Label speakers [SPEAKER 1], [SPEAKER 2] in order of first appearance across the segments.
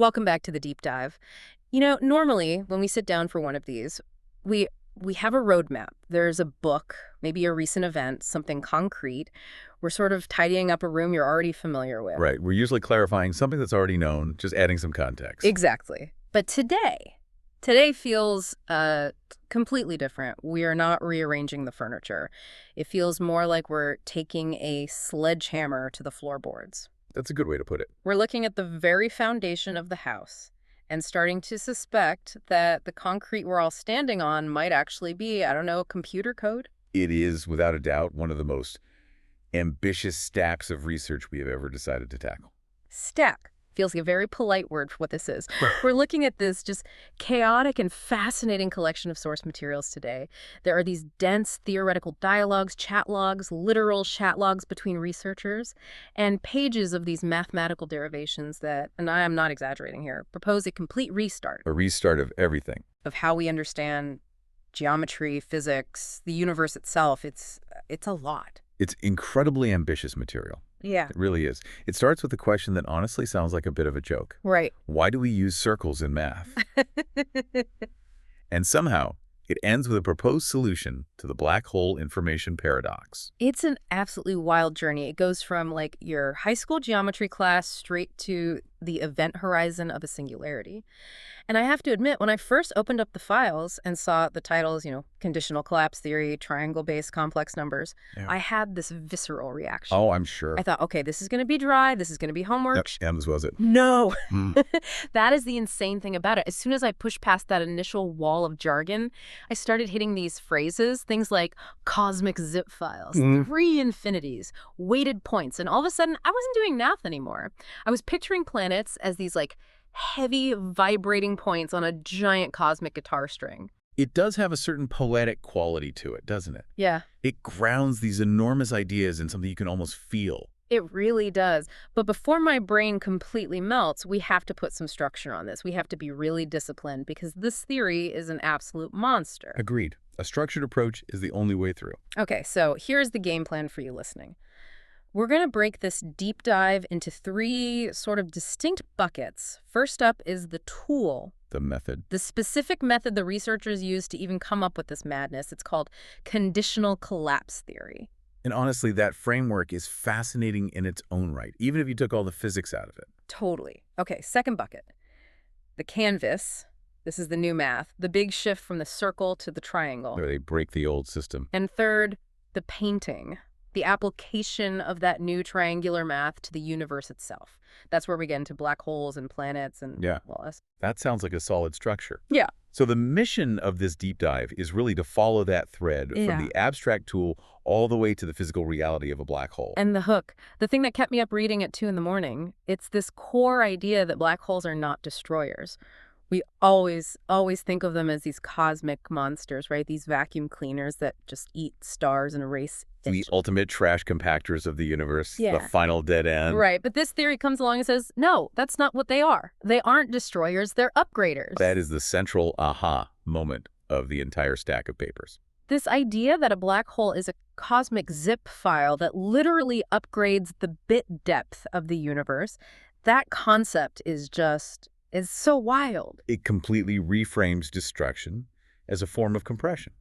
[SPEAKER 1] Welcome back to the deep dive. Normally when we sit down for one of these, we we have a roadmap. There's a book, maybe a recent event, something concrete. We're sort of tidying up a room you're already familiar with.
[SPEAKER 2] Right. We're usually clarifying something that's already known, just adding some context.
[SPEAKER 1] Exactly. But today feels completely different. We are not rearranging the furniture. It feels more like we're taking a sledgehammer to the floorboards.
[SPEAKER 2] That's a good way to put it.
[SPEAKER 1] We're looking at the very foundation of the house and starting to suspect that the concrete we're all standing on might actually be, I don't know, computer code.
[SPEAKER 2] It is, without a doubt, one of the most ambitious stacks of research we have ever decided to tackle.
[SPEAKER 1] Stack feels like a very polite word for what this is. We're looking at this just chaotic and fascinating collection of source materials today. There are these dense theoretical dialogues, chat logs, literal chat logs between researchers, and pages of these mathematical derivations that, and I am not exaggerating here, propose a complete restart
[SPEAKER 2] A restart of everything.
[SPEAKER 1] of how we understand geometry, physics, the universe itself. It's a lot.
[SPEAKER 2] It's incredibly ambitious material.
[SPEAKER 1] Yeah.
[SPEAKER 2] It really is. It starts with a question that honestly sounds like a bit of a joke.
[SPEAKER 1] Right.
[SPEAKER 2] Why do we use circles in math? And somehow, it ends with a proposed solution to the black hole information paradox.
[SPEAKER 1] It's an absolutely wild journey. It goes from like your high school geometry class straight to the event horizon of a singularity. And I have to admit, when I first opened up the files and saw the titles, conditional collapse theory, triangle-based complex numbers,
[SPEAKER 2] Yeah.
[SPEAKER 1] I had this visceral reaction.
[SPEAKER 2] Oh, I'm sure.
[SPEAKER 1] I thought, okay, this is going to be dry. This is going to be homework.
[SPEAKER 2] Yep, and this was it.
[SPEAKER 1] No.
[SPEAKER 2] Hmm.
[SPEAKER 1] That is the insane thing about it. As soon as I pushed past that initial wall of jargon, I started hitting these phrases, things like cosmic zip files, three infinities, weighted points, and all of a sudden, I wasn't doing math anymore. I was picturing planets as these heavy vibrating points on a giant cosmic guitar string.
[SPEAKER 2] It does have a certain poetic quality to it, doesn't it?
[SPEAKER 1] Yeah,
[SPEAKER 2] It grounds these enormous ideas in something you can almost feel.
[SPEAKER 1] it really does. But before my brain completely melts, we have to put some structure on this. We have to be really disciplined because this theory is an absolute monster.
[SPEAKER 2] Agreed. A structured approach is the only way through.
[SPEAKER 1] Okay, so here's the game plan for you listening. We're going to break this deep dive into three sort of distinct buckets. First up is the tool,
[SPEAKER 2] The method.
[SPEAKER 1] the specific method the researchers used to even come up with this madness. It's called conditional collapse theory.
[SPEAKER 2] And honestly, that framework is fascinating in its own right, even if you took all the physics out of it.
[SPEAKER 1] Totally. Okay, second bucket. The canvas. This is the new math. The big shift from the circle to the triangle.
[SPEAKER 2] Where they break the old system.
[SPEAKER 1] And third, the painting. The application of that new triangular math to the universe itself. That's where we get into black holes and planets and,
[SPEAKER 2] Yeah.
[SPEAKER 1] well, us.
[SPEAKER 2] That sounds like a solid structure.
[SPEAKER 1] Yeah.
[SPEAKER 2] So the mission of this deep dive is really to follow that thread
[SPEAKER 1] Yeah.
[SPEAKER 2] from the abstract tool all the way to the physical reality of a black hole.
[SPEAKER 1] And the hook, the thing that kept me up reading at 2 a.m, it's this core idea that black holes are not destroyers. We always think of them as these cosmic monsters, right? These vacuum cleaners that just eat stars and erase
[SPEAKER 2] The ultimate trash compactors of the universe, the
[SPEAKER 1] Yeah.
[SPEAKER 2] final dead end.
[SPEAKER 1] Right, but this theory comes along and says, no, that's not what they are. They aren't destroyers, they're upgraders.
[SPEAKER 2] That is the central aha moment of the entire stack of papers.
[SPEAKER 1] This idea that a black hole is a cosmic zip file that literally upgrades the bit depth of the universe, that concept is so wild.
[SPEAKER 2] It completely reframes destruction as a form of compression.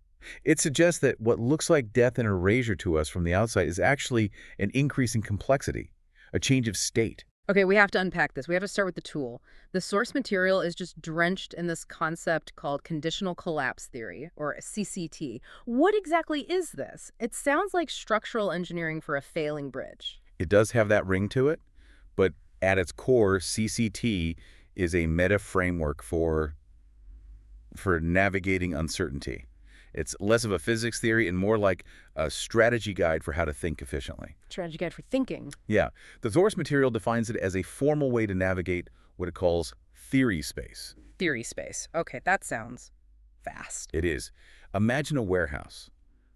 [SPEAKER 2] It suggests that what looks like death and erasure to us from the outside is actually an increase in complexity, a change of state.
[SPEAKER 1] Okay, we have to unpack this. We have to start with the tool. The source material is just drenched in this concept called conditional collapse theory, or CCT. What exactly is this? It sounds like structural engineering for a failing bridge.
[SPEAKER 2] It does have that ring to it, but at its core, CCT is a meta framework for navigating uncertainty. It's less of a physics theory and more like a strategy guide for how to think efficiently.
[SPEAKER 1] Strategy guide for thinking.
[SPEAKER 2] Yeah, the source material defines it as a formal way to navigate what it calls theory space.
[SPEAKER 1] Theory space. Okay, that sounds fast.
[SPEAKER 2] It is. Imagine a warehouse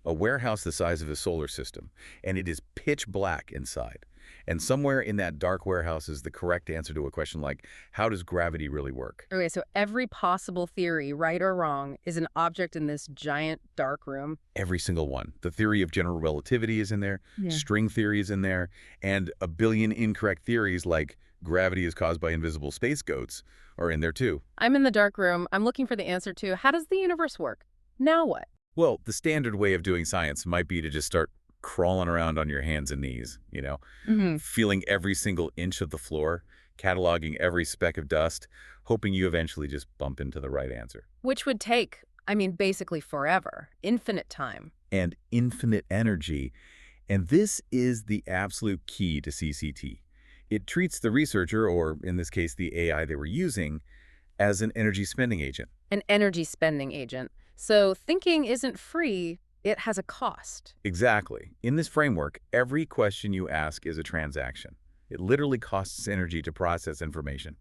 [SPEAKER 2] the size of a solar system, and it is pitch black inside. And somewhere in that dark warehouse is the correct answer to a question like, how does gravity really work?
[SPEAKER 1] Okay, so every possible theory, right or wrong, is an object in this giant dark room.
[SPEAKER 2] Every single one. The theory of general relativity is in there,
[SPEAKER 1] Yeah.
[SPEAKER 2] string theory is in there, and a billion incorrect theories like gravity is caused by invisible space goats are in there too.
[SPEAKER 1] I'm in the dark room. I'm looking for the answer to how does the universe work? Now what?
[SPEAKER 2] Well, the standard way of doing science might be to just start crawling around on your hands and knees, feeling every single inch of the floor, cataloging every speck of dust, hoping you eventually just bump into the right answer.
[SPEAKER 1] Which would take, basically forever, infinite time.
[SPEAKER 2] And infinite energy. And this is the absolute key to CCT. It treats the researcher, or in this case the AI they were using, as an energy spending agent.
[SPEAKER 1] An energy spending agent. So thinking isn't free, it has a cost.
[SPEAKER 2] Exactly. In this framework, every question you ask is a transaction. It literally costs energy to process information.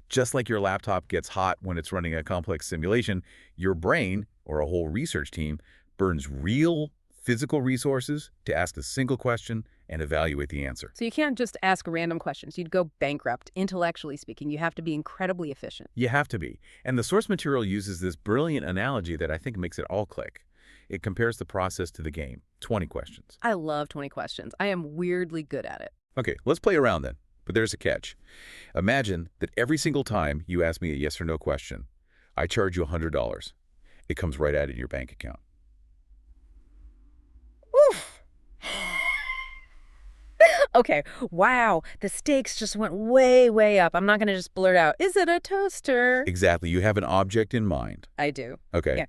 [SPEAKER 2] Just like your laptop gets hot when it's running a complex simulation, your brain, or a whole research team, burns real physical resources to ask a single question and evaluate the answer.
[SPEAKER 1] So you can't just ask random questions. You'd go bankrupt, intellectually speaking. You have to be incredibly efficient.
[SPEAKER 2] You have to be. And the source material uses this brilliant analogy that I think makes it all click. It compares the process to the game, 20 questions.
[SPEAKER 1] I love 20 questions. I am weirdly good at it.
[SPEAKER 2] Okay, let's play around then. But there's a catch. Imagine that every single time you ask me a yes or no question, I charge you $100. It comes right out of your bank account.
[SPEAKER 1] Oof. Okay, wow, the stakes just went way, way up. I'm not going to just blurt out, is it a toaster?
[SPEAKER 2] Exactly. You have an object in mind.
[SPEAKER 1] I do.
[SPEAKER 2] Okay.
[SPEAKER 1] Yeah.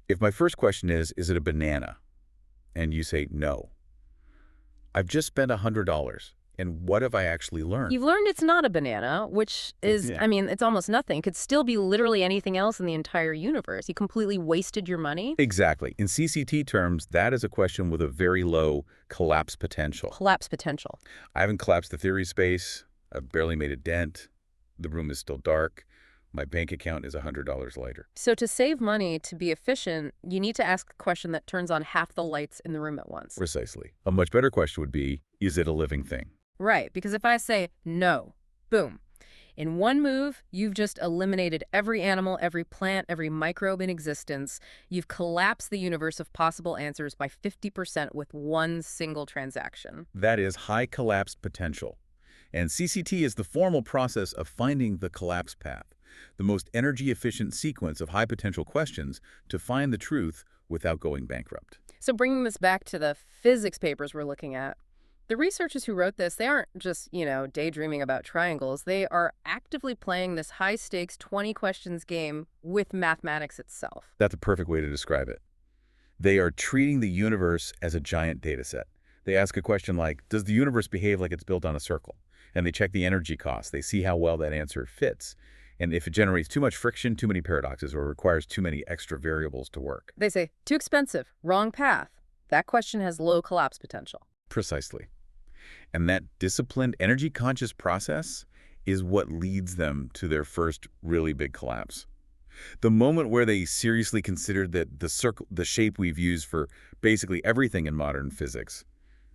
[SPEAKER 2] If my first question is it a banana? And you say no. I've just spent $100. And what have I actually learned?
[SPEAKER 1] You've learned it's not a banana, which is,
[SPEAKER 2] Yeah.
[SPEAKER 1] it's almost nothing. It could still be literally anything else in the entire universe. You completely wasted your money.
[SPEAKER 2] Exactly. In CCT terms, that is a question with a very low collapse potential.
[SPEAKER 1] Collapse potential.
[SPEAKER 2] I haven't collapsed the theory space. I've barely made a dent. The room is still dark. My bank account is $100 lighter.
[SPEAKER 1] So to save money, to be efficient, you need to ask a question that turns on half the lights in the room at once.
[SPEAKER 2] Precisely. A much better question would be, is it a living thing?
[SPEAKER 1] Right, because if I say no, boom. In one move, you've just eliminated every animal, every plant, every microbe in existence. You've collapsed the universe of possible answers by 50% with one single transaction.
[SPEAKER 2] That is high collapsed potential. And CCT is the formal process of finding the collapse path, the most energy-efficient sequence of high-potential questions to find the truth without going bankrupt.
[SPEAKER 1] So bringing this back to the physics papers we're looking at, the researchers who wrote this, they aren't just, daydreaming about triangles. They are actively playing this high-stakes 20 questions game with mathematics itself.
[SPEAKER 2] That's a perfect way to describe it. They are treating the universe as a giant data set. They ask a question like, does the universe behave like it's built on a circle? And they check the energy cost. They see how well that answer fits. And if it generates too much friction, too many paradoxes, or requires too many extra variables to work.
[SPEAKER 1] They say, too expensive, wrong path. That question has low collapse potential.
[SPEAKER 2] Precisely. And that disciplined, energy-conscious process is what leads them to their first really big collapse. The moment where they seriously considered that the shape we've used for basically everything in modern physics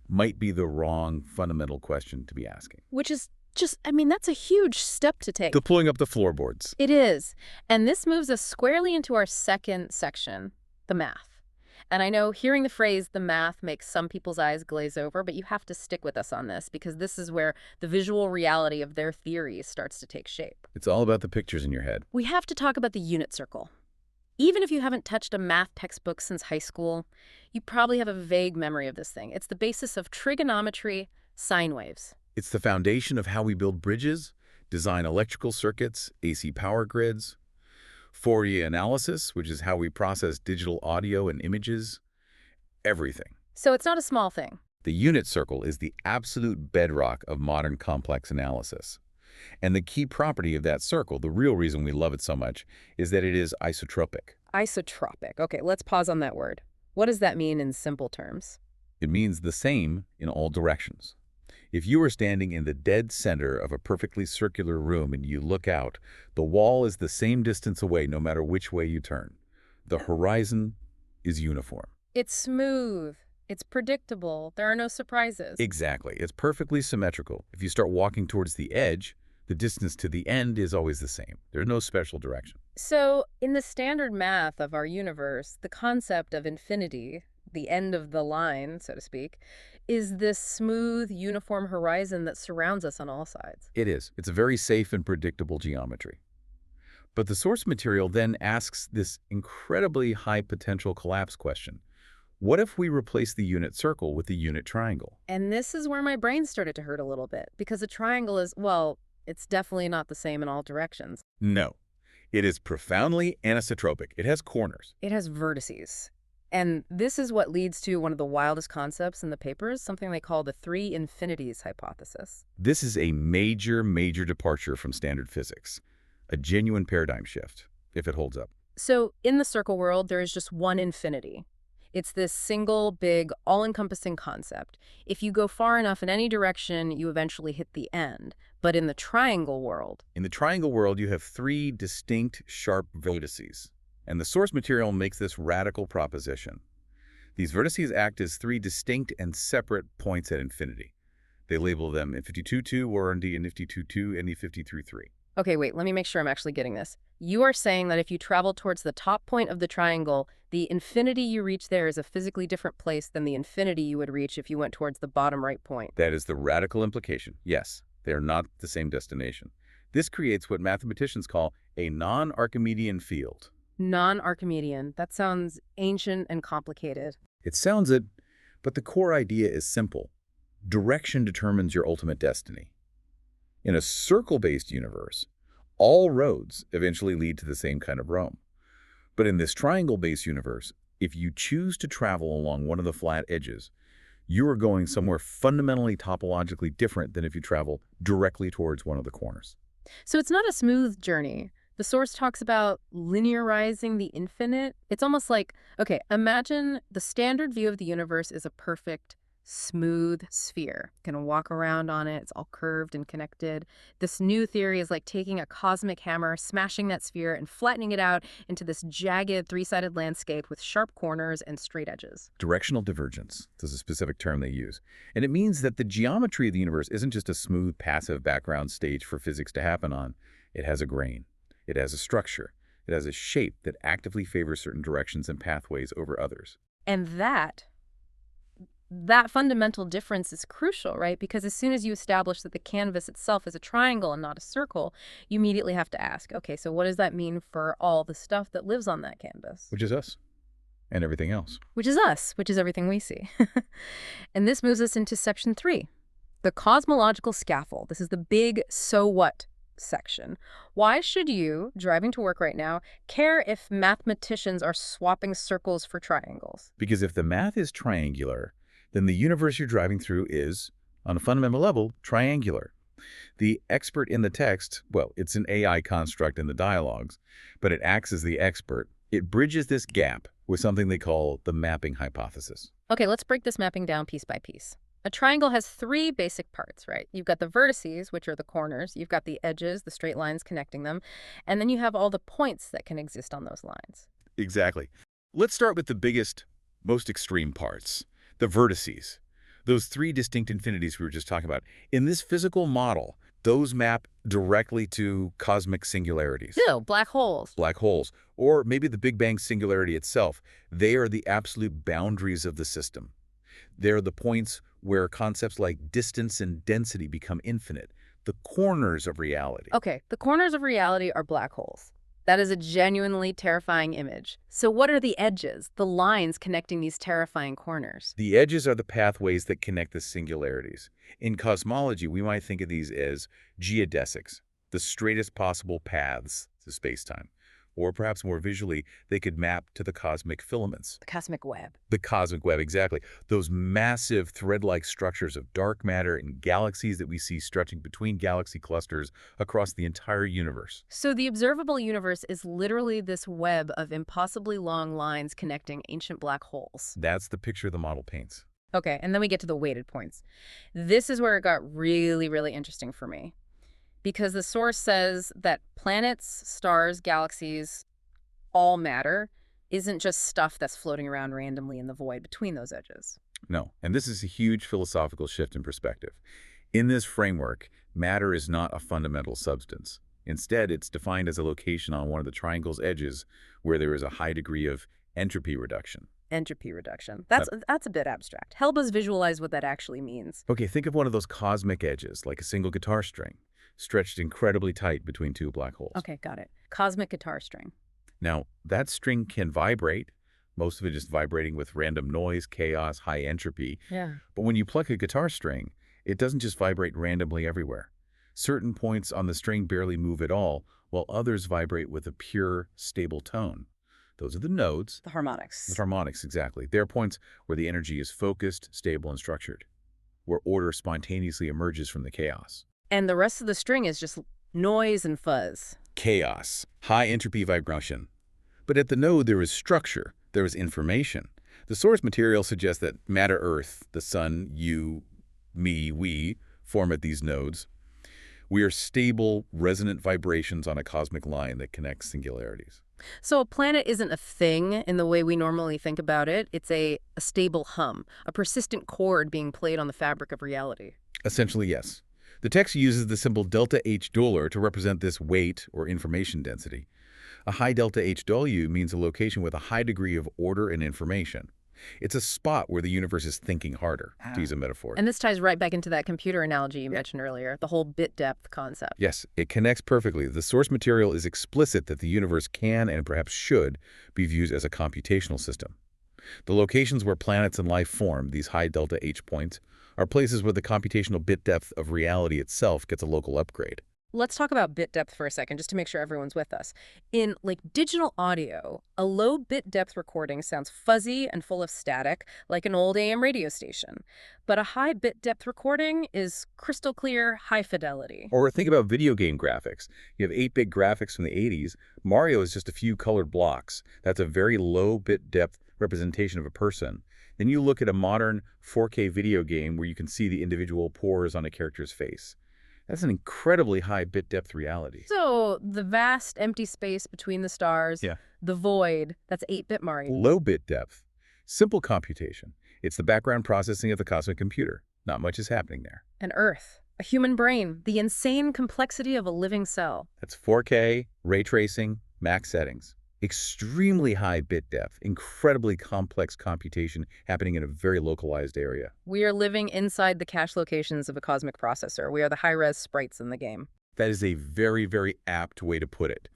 [SPEAKER 2] might be the wrong fundamental question to be asking.
[SPEAKER 1] Which is just, that's a huge step to take.
[SPEAKER 2] Deploying up the floorboards.
[SPEAKER 1] It is. And this moves us squarely into our second section, the math. And I know hearing the phrase, the math, makes some people's eyes glaze over, but you have to stick with us on this because this is where the visual reality of their theories starts to take shape.
[SPEAKER 2] It's all about the pictures in your head.
[SPEAKER 1] We have to talk about the unit circle. Even if you haven't touched a math textbook since high school, you probably have a vague memory of this thing. It's the basis of trigonometry, sine waves.
[SPEAKER 2] It's the foundation of how we build bridges, design electrical circuits, AC power grids, Fourier analysis, which is how we process digital audio and images, everything.
[SPEAKER 1] So it's not a small thing.
[SPEAKER 2] The unit circle is the absolute bedrock of modern complex analysis. And the key property of that circle, the real reason we love it so much, is that it is isotropic.
[SPEAKER 1] Isotropic. Okay, let's pause on that word. What does that mean in simple terms?
[SPEAKER 2] It means the same in all directions. If you are standing in the dead center of a perfectly circular room and you look out, the wall is the same distance away no matter which way you turn. The horizon is uniform.
[SPEAKER 1] It's smooth. It's predictable. There are no surprises.
[SPEAKER 2] Exactly. It's perfectly symmetrical. If you start walking towards the edge, the distance to the end is always the same. There's no special direction.
[SPEAKER 1] So, in the standard math of our universe, the concept of infinity, the end of the line, so to speak, is this smooth, uniform horizon that surrounds us on all sides.
[SPEAKER 2] It is. It's a very safe and predictable geometry. But the source material then asks this incredibly high potential collapse question. What if we replace the unit circle with the unit triangle?
[SPEAKER 1] And this is where my brain started to hurt a little bit, because a triangle is, well, it's definitely not the same in all directions.
[SPEAKER 2] No. It is profoundly anisotropic. It has corners.
[SPEAKER 1] It has vertices. And this is what leads to one of the wildest concepts in the papers, something they call the three infinities hypothesis.
[SPEAKER 2] This is a major, major departure from standard physics. A genuine paradigm shift, if it holds up.
[SPEAKER 1] So in the circle world, there is just one infinity. It's this single, big, all-encompassing concept. If you go far enough in any direction, you eventually hit the end. But in the triangle world...
[SPEAKER 2] In the triangle world, you have three distinct, sharp vertices. And the source material makes this radical proposition. These vertices act as three distinct and separate points at infinity. They label them N52.2, Warranty, and N52.2, and E53.3.
[SPEAKER 1] Okay, wait, let me make sure I'm actually getting this. You are saying that if you travel towards the top point of the triangle, the infinity you reach there is a physically different place than the infinity you would reach if you went towards the bottom right point.
[SPEAKER 2] That is the radical implication. Yes, they are not the same destination. This creates what mathematicians call a non-Archimedean field.
[SPEAKER 1] Non-Archimedean. That sounds ancient and complicated.
[SPEAKER 2] It sounds it, but the core idea is simple. Direction determines your ultimate destiny. In a circle-based universe, all roads eventually lead to the same kind of Rome. But in this triangle-based universe, if you choose to travel along one of the flat edges, you are going somewhere fundamentally topologically different than if you travel directly towards one of the corners.
[SPEAKER 1] So it's not a smooth journey. The source talks about linearizing the infinite. It's almost like, okay, imagine the standard view of the universe is a perfect, smooth sphere. You can walk around on it. It's all curved and connected. This new theory is like taking a cosmic hammer, smashing that sphere, and flattening it out into this jagged, three-sided landscape with sharp corners and straight edges.
[SPEAKER 2] Directional divergence. This is a specific term they use. And it means that the geometry of the universe isn't just a smooth, passive background stage for physics to happen on. It has a grain. It has a structure. It has a shape that actively favors certain directions and pathways over others.
[SPEAKER 1] And that fundamental difference is crucial, right? Because as soon as you establish that the canvas itself is a triangle and not a circle, you immediately have to ask, okay, so what does that mean for all the stuff that lives on that canvas?
[SPEAKER 2] Which is us. And everything else.
[SPEAKER 1] Which is us, which is everything we see. And this moves us into section 3, the cosmological scaffold. This is the big so what section. Why should you, driving to work right now, care if mathematicians are swapping circles for triangles?
[SPEAKER 2] Because if the math is triangular, then the universe you're driving through is, on a fundamental level, triangular. The expert in the text, well, it's an AI construct in the dialogues, but it acts as the expert. It bridges this gap with something they call the mapping hypothesis.
[SPEAKER 1] Okay, let's break this mapping down piece by piece. A triangle has 3 basic parts, right? You've got the vertices, which are the corners. You've got the edges, the straight lines connecting them. And then you have all the points that can exist on those lines.
[SPEAKER 2] Exactly. Let's start with the biggest, most extreme parts, the vertices. Those 3 distinct infinities we were just talking about. In this physical model, those map directly to cosmic singularities.
[SPEAKER 1] No, black holes.
[SPEAKER 2] Black holes, or maybe the Big Bang singularity itself. They are the absolute boundaries of the system. They're the points where concepts like distance and density become infinite, the corners of reality.
[SPEAKER 1] Okay, the corners of reality are black holes. That is a genuinely terrifying image. So what are the edges, the lines connecting these terrifying corners?
[SPEAKER 2] The edges are the pathways that connect the singularities. In cosmology, we might think of these as geodesics, the straightest possible paths to space-time. Or perhaps more visually, they could map to the cosmic filaments.
[SPEAKER 1] The cosmic web.
[SPEAKER 2] The cosmic web, exactly. Those massive thread-like structures of dark matter and galaxies that we see stretching between galaxy clusters across the entire universe.
[SPEAKER 1] So the observable universe is literally this web of impossibly long lines connecting ancient black holes.
[SPEAKER 2] That's the picture the model paints.
[SPEAKER 1] Okay, and then we get to the weighted points. This is where it got really, really interesting for me. Because the source says that planets, stars, galaxies, all matter isn't just stuff that's floating around randomly in the void between those edges.
[SPEAKER 2] No, and this is a huge philosophical shift in perspective. In this framework, matter is not a fundamental substance. Instead, it's defined as a location on one of the triangle's edges where there is a high degree of entropy reduction.
[SPEAKER 1] Entropy reduction. That's a bit abstract. Help us visualize what that actually means.
[SPEAKER 2] Okay, think of one of those cosmic edges, like a single guitar string, stretched incredibly tight between two black holes.
[SPEAKER 1] Okay, got it. Cosmic guitar string.
[SPEAKER 2] Now, that string can vibrate, most of it just vibrating with random noise, chaos, high entropy.
[SPEAKER 1] Yeah.
[SPEAKER 2] But when you pluck a guitar string, it doesn't just vibrate randomly everywhere. Certain points on the string barely move at all, while others vibrate with a pure, stable tone. Those are the nodes.
[SPEAKER 1] The harmonics.
[SPEAKER 2] The harmonics, exactly. They're points where the energy is focused, stable, and structured, where order spontaneously emerges from the chaos.
[SPEAKER 1] And the rest of the string is just noise and fuzz.
[SPEAKER 2] Chaos, high entropy vibration. But at the node, there is structure, there is information. The source material suggests that matter Earth, the sun, you, me, we, form at these nodes. We are stable, resonant vibrations on a cosmic line that connects singularities.
[SPEAKER 1] So a planet isn't a thing in the way we normally think about it. It's a stable hum, a persistent chord being played on the fabric of reality.
[SPEAKER 2] Essentially, yes. The text uses the symbol delta H Doller to represent this weight or information density. A high delta H W means a location with a high degree of order and information. It's a spot where the universe is thinking harder, to use a metaphor.
[SPEAKER 1] And this ties right back into that computer analogy you mentioned earlier, the whole bit depth concept.
[SPEAKER 2] Yes, it connects perfectly. The source material is explicit that the universe can and perhaps should be viewed as a computational system. The locations where planets and life form, these high delta H points, are places where the computational bit depth of reality itself gets a local upgrade.
[SPEAKER 1] Let's talk about bit depth for a second, just to make sure everyone's with us. In digital audio, a low bit depth recording sounds fuzzy and full of static, like an old AM radio station. But a high bit depth recording is crystal clear, high fidelity.
[SPEAKER 2] Or think about video game graphics. You have 8-bit graphics from the 80s. Mario is just a few colored blocks. That's a very low bit depth representation of a person. Then you look at a modern 4K video game where you can see the individual pores on a character's face. That's an incredibly high bit depth reality.
[SPEAKER 1] So the vast empty space between the stars, the void, that's 8-bit Mario.
[SPEAKER 2] Low bit depth. Simple computation. It's the background processing of the cosmic computer. Not much is happening there.
[SPEAKER 1] And Earth, a human brain, the insane complexity of a living cell.
[SPEAKER 2] That's 4K, ray tracing, max settings. Extremely high bit depth, incredibly complex computation happening in a very localized area.
[SPEAKER 1] We are living inside the cache locations of a cosmic processor. We are the high-res sprites in the game.
[SPEAKER 2] That is a very, very apt way to put it.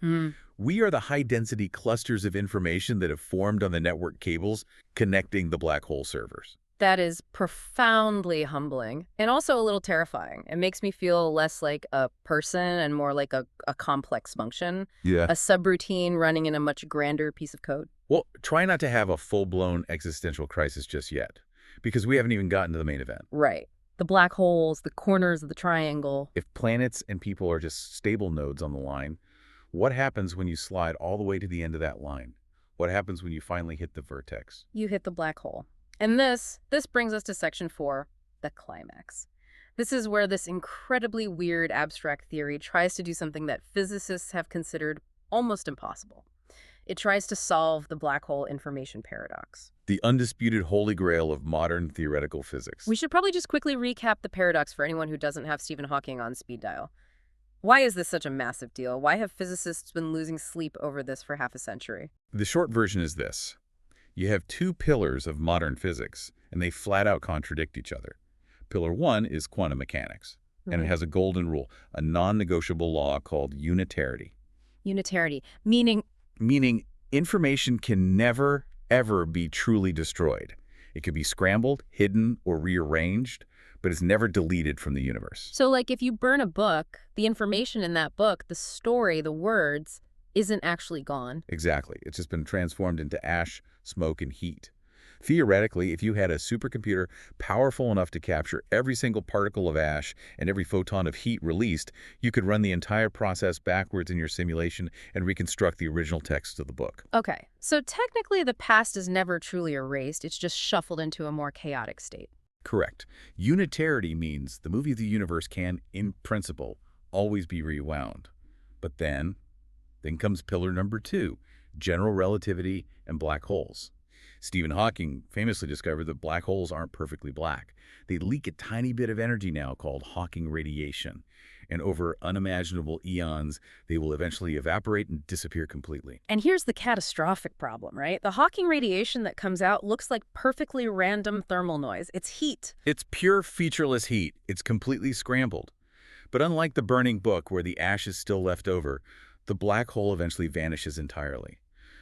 [SPEAKER 2] We are the high-density clusters of information that have formed on the network cables connecting the black hole servers.
[SPEAKER 1] That is profoundly humbling and also a little terrifying. It makes me feel less like a person and more like a complex function, a subroutine running in a much grander piece of code.
[SPEAKER 2] Well, try not to have a full-blown existential crisis just yet, because we haven't even gotten to the main event.
[SPEAKER 1] Right. The black holes, the corners of the triangle.
[SPEAKER 2] If planets and people are just stable nodes on the line, what happens when you slide all the way to the end of that line? What happens when you finally hit the vertex?
[SPEAKER 1] You hit the black hole. And this brings us to section 4, the climax. This is where this incredibly weird abstract theory tries to do something that physicists have considered almost impossible. It tries to solve the black hole information paradox.
[SPEAKER 2] The undisputed holy grail of modern theoretical physics.
[SPEAKER 1] We should probably just quickly recap the paradox for anyone who doesn't have Stephen Hawking on speed dial. Why is this such a massive deal? Why have physicists been losing sleep over this for half a century?
[SPEAKER 2] The short version is this. You have two pillars of modern physics, and they flat out contradict each other. Pillar 1 is quantum mechanics, and it has a golden rule, a non-negotiable law called unitarity.
[SPEAKER 1] Unitarity, meaning?
[SPEAKER 2] Meaning information can never, ever be truly destroyed. It could be scrambled, hidden, or rearranged, but it's never deleted from the universe.
[SPEAKER 1] So if you burn a book, the information in that book, the story, the words, isn't actually gone.
[SPEAKER 2] Exactly. It's just been transformed into ash, smoke, and heat. Theoretically, if you had a supercomputer powerful enough to capture every single particle of ash and every photon of heat released, you could run the entire process backwards in your simulation and reconstruct the original text of the book.
[SPEAKER 1] Okay, so technically the past is never truly erased. It's just shuffled into a more chaotic state.
[SPEAKER 2] Correct. Unitarity means the movie of the universe can, in principle, always be rewound. But then comes pillar number 2, general relativity and black holes. Stephen Hawking famously discovered that black holes aren't perfectly black. They leak a tiny bit of energy now called Hawking radiation. and over unimaginable eons, they will eventually evaporate and disappear completely.
[SPEAKER 1] And here's the catastrophic problem, right? The Hawking radiation that comes out looks like perfectly random thermal noise. It's heat.
[SPEAKER 2] It's pure featureless heat. It's completely scrambled. But unlike the burning book where the ash is still left over, the black hole eventually vanishes entirely.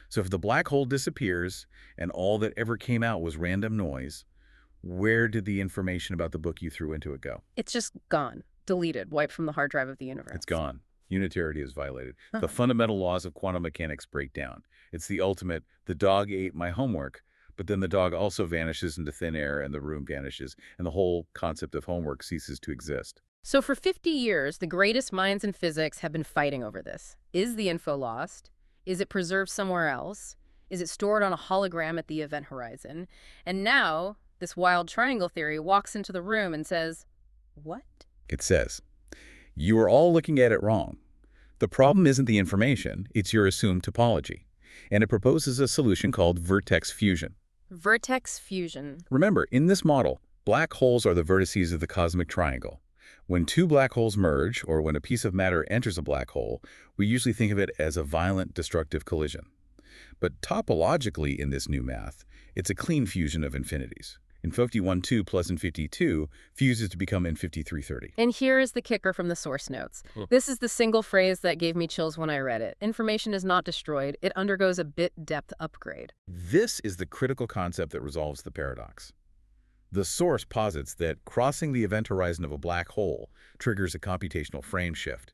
[SPEAKER 2] So if the black hole disappears and all that ever came out was random noise, where did the information about the book you threw into it go?
[SPEAKER 1] It's just gone, deleted, wiped from the hard drive of the universe.
[SPEAKER 2] It's gone. Unitarity is violated.
[SPEAKER 1] Huh.
[SPEAKER 2] The fundamental laws of quantum mechanics break down. It's the ultimate, the dog ate my homework, but then the dog also vanishes into thin air and the room vanishes, and the whole concept of homework ceases to exist.
[SPEAKER 1] So for 50 years, the greatest minds in physics have been fighting over this. Is the info lost? Is it preserved somewhere else? Is it stored on a hologram at the event horizon? And now, this wild triangle theory walks into the room and says, what?
[SPEAKER 2] It says, you are all looking at it wrong. The problem isn't the information, it's your assumed topology. And it proposes a solution called vertex fusion.
[SPEAKER 1] Vertex fusion.
[SPEAKER 2] Remember, in this model, black holes are the vertices of the cosmic triangle. When two black holes merge, or when a piece of matter enters a black hole, we usually think of it as a violent, destructive collision. But topologically in this new math, it's a clean fusion of infinities. In 51.2 plus infinity 2 fuses to become infinity 330.
[SPEAKER 1] And here is the kicker from the source notes. This is the single phrase that gave me chills when I read it. Information is not destroyed. It undergoes a bit depth upgrade.
[SPEAKER 2] This is the critical concept that resolves the paradox. The source posits that crossing the event horizon of a black hole triggers a computational frame shift.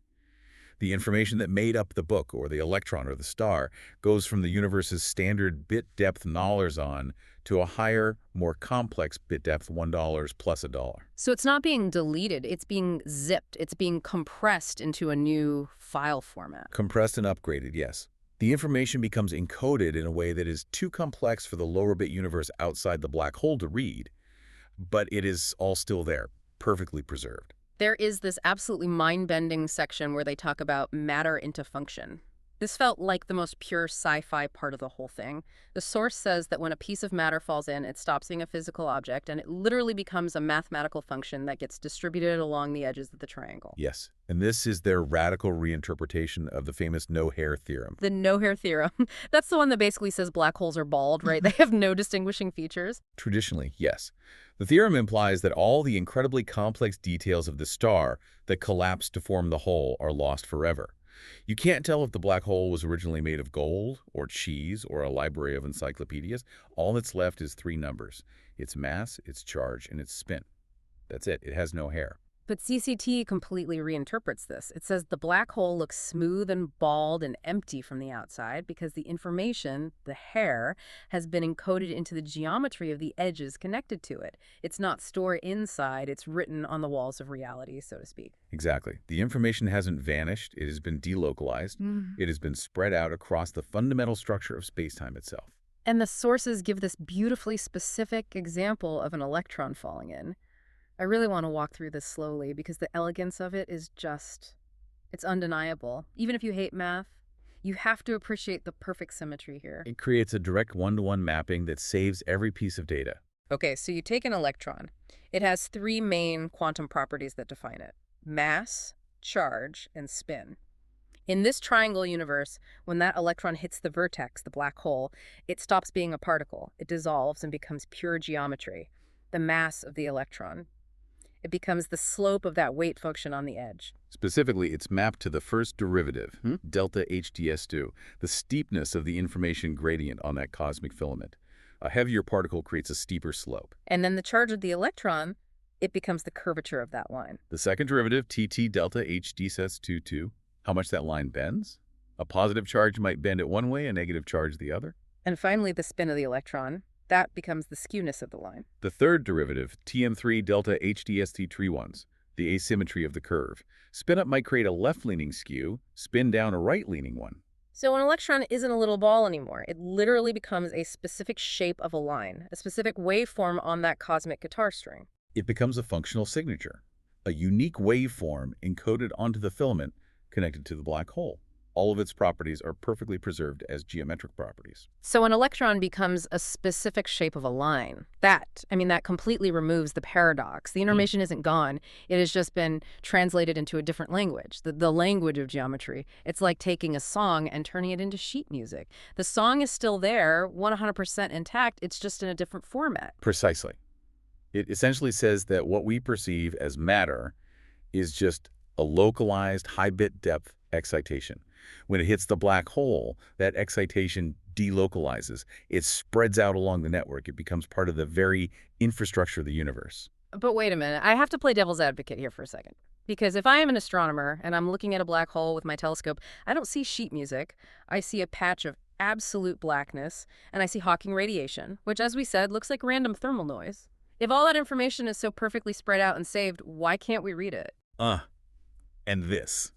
[SPEAKER 2] The information that made up the book, or the electron, or the star, goes from the universe's standard bit depth $on to a higher, more complex bit depth $1 plus $1.
[SPEAKER 1] So it's not being deleted, it's being zipped, it's being compressed into a new file format.
[SPEAKER 2] Compressed and upgraded, yes. The information becomes encoded in a way that is too complex for the lower bit universe outside the black hole to read, but it is all still there, perfectly preserved.
[SPEAKER 1] There is this absolutely mind-bending section where they talk about matter into function. This felt like the most pure sci-fi part of the whole thing. The source says that when a piece of matter falls in, it stops being a physical object, and it literally becomes a mathematical function that gets distributed along the edges of the triangle.
[SPEAKER 2] Yes, and this is their radical reinterpretation of the famous no-hair theorem.
[SPEAKER 1] The no-hair theorem. That's the one that basically says black holes are bald, right? They have no distinguishing features.
[SPEAKER 2] Traditionally, yes. The theorem implies that all the incredibly complex details of the star that collapsed to form the hole are lost forever. You can't tell if the black hole was originally made of gold, or cheese, or a library of encyclopedias. All that's left is three numbers: its mass, its charge, and its spin. That's it. It has no hair.
[SPEAKER 1] But CCT completely reinterprets this. It says the black hole looks smooth and bald and empty from the outside because the information, the hair, has been encoded into the geometry of the edges connected to it. It's not stored inside, it's written on the walls of reality, so to speak.
[SPEAKER 2] Exactly. The information hasn't vanished. It has been delocalized. It has been spread out across the fundamental structure of space-time itself.
[SPEAKER 1] And the sources give this beautifully specific example of an electron falling in. I really want to walk through this slowly because the elegance of it is just, it's undeniable. Even if you hate math, you have to appreciate the perfect symmetry here.
[SPEAKER 2] It creates a direct one-to-one mapping that saves every piece of data.
[SPEAKER 1] Okay, so you take an electron. It has three main quantum properties that define it: mass, charge, and spin. In this triangle universe, when that electron hits the vertex, the black hole, it stops being a particle. It dissolves and becomes pure geometry, the mass of the electron. It becomes the slope of that weight function on the edge.
[SPEAKER 2] Specifically, it's mapped to the first derivative, delta HDS2, the steepness of the information gradient on that cosmic filament. A heavier particle creates a steeper slope.
[SPEAKER 1] And then the charge of the electron, it becomes the curvature of that line.
[SPEAKER 2] The second derivative, TT delta HDS22, how much that line bends? A positive charge might bend it one way, a negative charge the other.
[SPEAKER 1] And finally, the spin of the electron. That becomes the skewness of the line.
[SPEAKER 2] The third derivative, TM3 delta HDST31s, the asymmetry of the curve. Spin up might create a left-leaning skew, spin down a right-leaning one.
[SPEAKER 1] So an electron isn't a little ball anymore. It literally becomes a specific shape of a line, a specific waveform on that cosmic guitar string.
[SPEAKER 2] It becomes a functional signature, a unique waveform encoded onto the filament connected to the black hole. All of its properties are perfectly preserved as geometric properties.
[SPEAKER 1] So an electron becomes a specific shape of a line. That completely removes the paradox. The information isn't gone. It has just been translated into a different language, the language of geometry. It's like taking a song and turning it into sheet music. The song is still there, 100% intact. It's just in a different format.
[SPEAKER 2] Precisely. It essentially says that what we perceive as matter is just a localized high-bit depth excitation. When it hits the black hole, that excitation delocalizes. It spreads out along the network. It becomes part of the very infrastructure of the universe.
[SPEAKER 1] But wait a minute. I have to play devil's advocate here for a second. Because if I am an astronomer and I'm looking at a black hole with my telescope, I don't see sheet music. I see a patch of absolute blackness, and I see Hawking radiation, which, as we said, looks like random thermal noise. If all that information is so perfectly spread out and saved, why can't we read it?
[SPEAKER 2] And this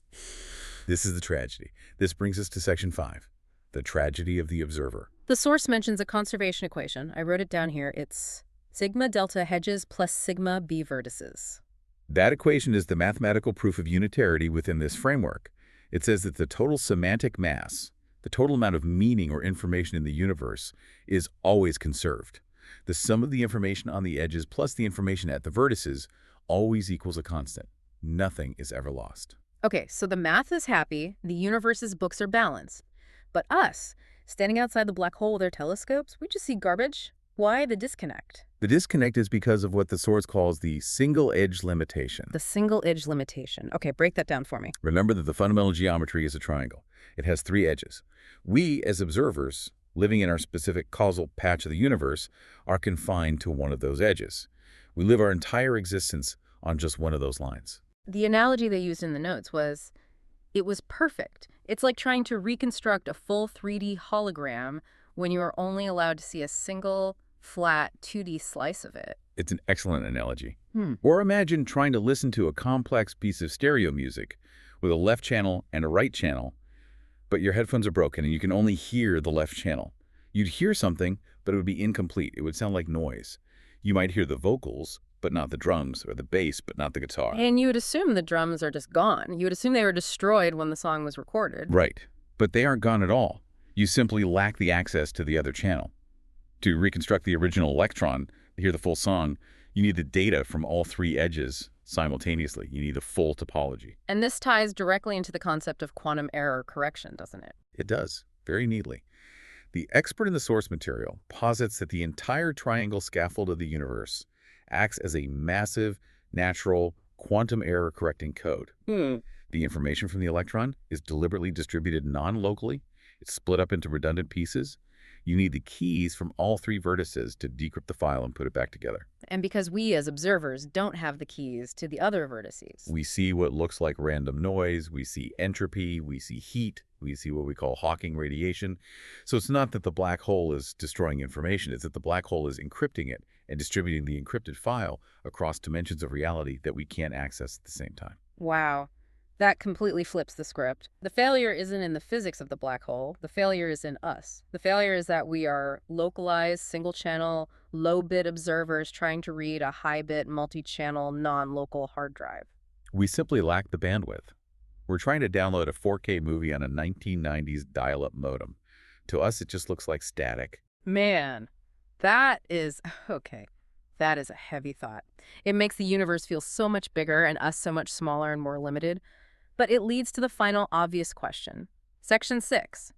[SPEAKER 2] is the tragedy. This brings us to Section 5, the tragedy of the observer.
[SPEAKER 1] The source mentions a conservation equation. I wrote it down here. It's sigma delta hedges plus sigma b vertices.
[SPEAKER 2] That equation is the mathematical proof of unitarity within this framework. It says that the total semantic mass, the total amount of meaning or information in the universe, is always conserved. The sum of the information on the edges plus the information at the vertices always equals a constant. Nothing is ever lost.
[SPEAKER 1] Okay, so the math is happy, the universe's books are balanced. But us, standing outside the black hole with our telescopes, we just see garbage. Why the disconnect?
[SPEAKER 2] The disconnect is because of what the source calls the single-edge limitation.
[SPEAKER 1] The single-edge limitation. Okay, break that down for me.
[SPEAKER 2] Remember that the fundamental geometry is a triangle. It has 3 edges. We, as observers, living in our specific causal patch of the universe, are confined to one of those edges. We live our entire existence on just one of those lines.
[SPEAKER 1] The analogy they used in the notes was, it was perfect. It's like trying to reconstruct a full 3D hologram when you are only allowed to see a single, flat 2D slice of it.
[SPEAKER 2] It's an excellent analogy. Or imagine trying to listen to a complex piece of stereo music with a left channel and a right channel, but your headphones are broken and you can only hear the left channel. You'd hear something, but it would be incomplete. It would sound like noise. You might hear the vocals, but not the drums, or the bass, but not the guitar.
[SPEAKER 1] And you would assume the drums are just gone. You would assume they were destroyed when the song was recorded.
[SPEAKER 2] Right. But they aren't gone at all. You simply lack the access to the other channel. To reconstruct the original electron, to hear the full song, you need the data from all 3 edges simultaneously. You need the full topology.
[SPEAKER 1] And this ties directly into the concept of quantum error correction, doesn't it?
[SPEAKER 2] It does, very neatly. The expert in the source material posits that the entire triangle scaffold of the universe acts as a massive, natural, quantum error correcting code. The information from the electron is deliberately distributed non-locally. It's split up into redundant pieces. You need the keys from all 3 vertices to decrypt the file and put it back together.
[SPEAKER 1] And because we as observers don't have the keys to the other vertices.
[SPEAKER 2] We see what looks like random noise, we see entropy, we see heat, we see what we call Hawking radiation. So it's not that the black hole is destroying information, it's that the black hole is encrypting it and distributing the encrypted file across dimensions of reality that we can't access at the same time.
[SPEAKER 1] Wow. That completely flips the script. The failure isn't in the physics of the black hole. The failure is in us. The failure is that we are localized, single-channel, low-bit observers trying to read a high-bit, multi-channel, non-local hard drive.
[SPEAKER 2] We simply lack the bandwidth. We're trying to download a 4K movie on a 1990s dial-up modem. To us, it just looks like static.
[SPEAKER 1] Man, that is... okay. That is a heavy thought. It makes the universe feel so much bigger and us so much smaller and more limited. But it leads to the final obvious question. Section 6.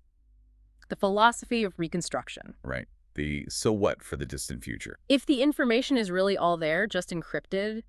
[SPEAKER 1] The philosophy of reconstruction.
[SPEAKER 2] Right. The so what for the distant future.
[SPEAKER 1] If the information is really all there, just encrypted,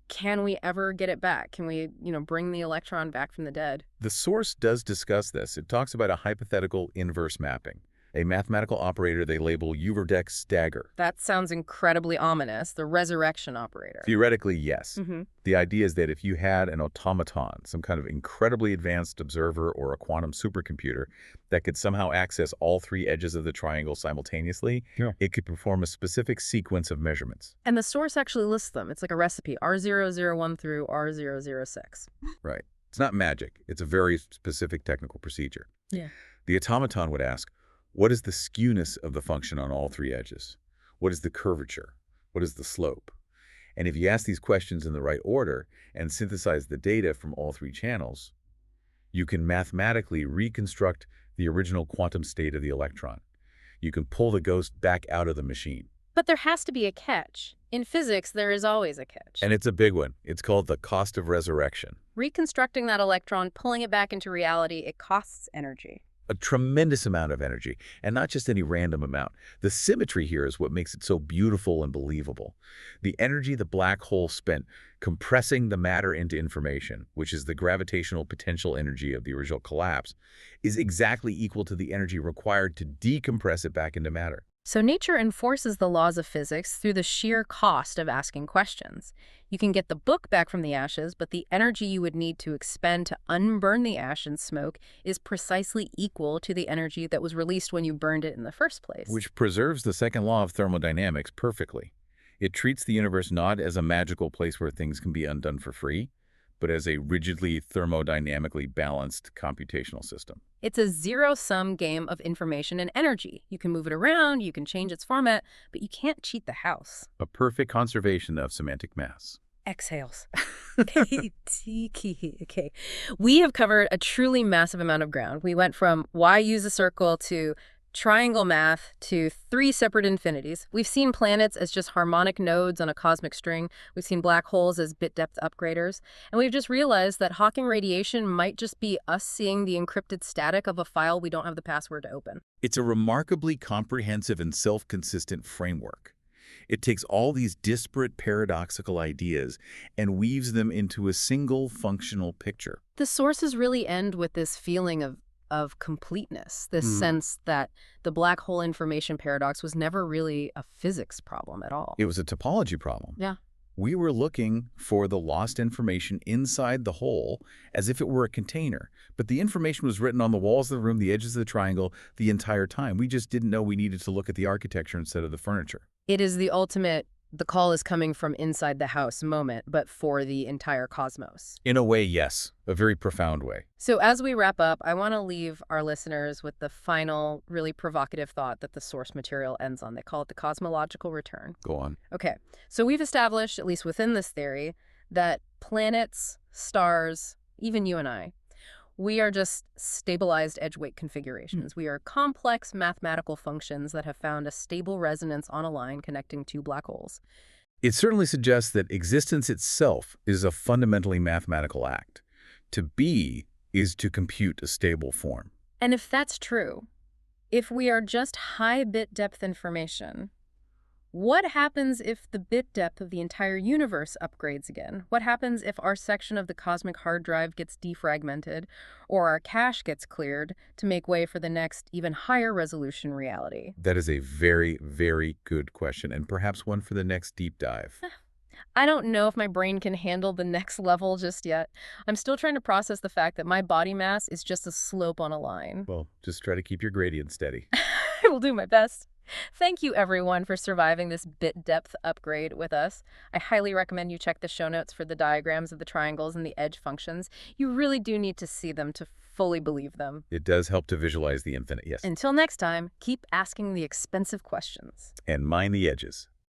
[SPEAKER 1] can we ever get it back? Can we, bring the electron back from the dead?
[SPEAKER 2] The source does discuss this. It talks about a hypothetical inverse mapping, a mathematical operator they label Uverdex dagger.
[SPEAKER 1] That sounds incredibly ominous, the resurrection operator.
[SPEAKER 2] Theoretically, yes. The idea is that if you had an automaton, some kind of incredibly advanced observer or a quantum supercomputer that could somehow access all 3 edges of the triangle simultaneously, it could perform a specific sequence of measurements.
[SPEAKER 1] And the source actually lists them. It's like a recipe, R001 through R006.
[SPEAKER 2] Right. It's not magic. It's a very specific technical procedure.
[SPEAKER 1] Yeah.
[SPEAKER 2] The automaton would ask, what is the skewness of the function on all 3 edges? What is the curvature? What is the slope? And if you ask these questions in the right order and synthesize the data from all 3 channels, You can mathematically reconstruct the original quantum state of the electron. You can pull the ghost back out of the machine.
[SPEAKER 1] But there has to be a catch. In physics, there is always a catch.
[SPEAKER 2] And it's a big one. It's called the cost of resurrection.
[SPEAKER 1] Reconstructing that electron, pulling it back into reality, it costs energy.
[SPEAKER 2] A tremendous amount of energy, and not just any random amount. The symmetry here is what makes it so beautiful and believable. The energy the black hole spent compressing the matter into information, which is the gravitational potential energy of the original collapse, is exactly equal to the energy required to decompress it back into matter.
[SPEAKER 1] So nature enforces the laws of physics through the sheer cost of asking questions. You can get the book back from the ashes, but the energy you would need to expend to unburn the ash and smoke is precisely equal to the energy that was released when you burned it in the first place.
[SPEAKER 2] Which preserves the second law of thermodynamics perfectly. It treats the universe not as a magical place where things can be undone for free, but as a rigidly thermodynamically balanced computational system.
[SPEAKER 1] It's a zero-sum game of information and energy. You can move it around, you can change its format, but you can't cheat the house.
[SPEAKER 2] A perfect conservation of semantic mass.
[SPEAKER 1] Exhales. Okay. We have covered a truly massive amount of ground. We went from why use a circle to triangle math to 3 separate infinities. We've seen planets as just harmonic nodes on a cosmic string. We've seen black holes as bit depth upgraders. And we've just realized that Hawking radiation might just be us seeing the encrypted static of a file we don't have the password to open.
[SPEAKER 2] It's a remarkably comprehensive and self-consistent framework. It takes all these disparate paradoxical ideas and weaves them into a single functional picture.
[SPEAKER 1] The sources really end with this feeling of completeness, this sense that the black hole information paradox was never really a physics problem at all.
[SPEAKER 2] It was a topology problem.
[SPEAKER 1] Yeah.
[SPEAKER 2] We were looking for the lost information inside the hole as if it were a container. But the information was written on the walls of the room, the edges of the triangle, the entire time. We just didn't know we needed to look at the architecture instead of the furniture.
[SPEAKER 1] It is the ultimate, the call is coming from inside the house moment, but for the entire cosmos.
[SPEAKER 2] In a way, yes. A very profound way.
[SPEAKER 1] So as we wrap up, I want to leave our listeners with the final, really provocative thought that the source material ends on. They call it the cosmological return.
[SPEAKER 2] Go on.
[SPEAKER 1] Okay, so we've established, at least within this theory, that planets, stars, even you and I, we are just stabilized edge-weight configurations. We are complex mathematical functions that have found a stable resonance on a line connecting 2 black holes.
[SPEAKER 2] It certainly suggests that existence itself is a fundamentally mathematical act. To be is to compute a stable form.
[SPEAKER 1] And if that's true, if we are just high bit depth information, what happens if the bit depth of the entire universe upgrades again? What happens if our section of the cosmic hard drive gets defragmented or our cache gets cleared to make way for the next, even higher resolution reality?
[SPEAKER 2] That is a very, very good question, and perhaps one for the next deep dive.
[SPEAKER 1] I don't know if my brain can handle the next level just yet. I'm still trying to process the fact that my body mass is just a slope on a line.
[SPEAKER 2] Well, just try to keep your gradient steady.
[SPEAKER 1] I will do my best. Thank you, everyone, for surviving this bit depth upgrade with us. I highly recommend you check the show notes for the diagrams of the triangles and the edge functions. You really do need to see them to fully believe them.
[SPEAKER 2] It does help to visualize the infinite, yes.
[SPEAKER 1] Until next time, keep asking the expensive questions.
[SPEAKER 2] And mind the edges.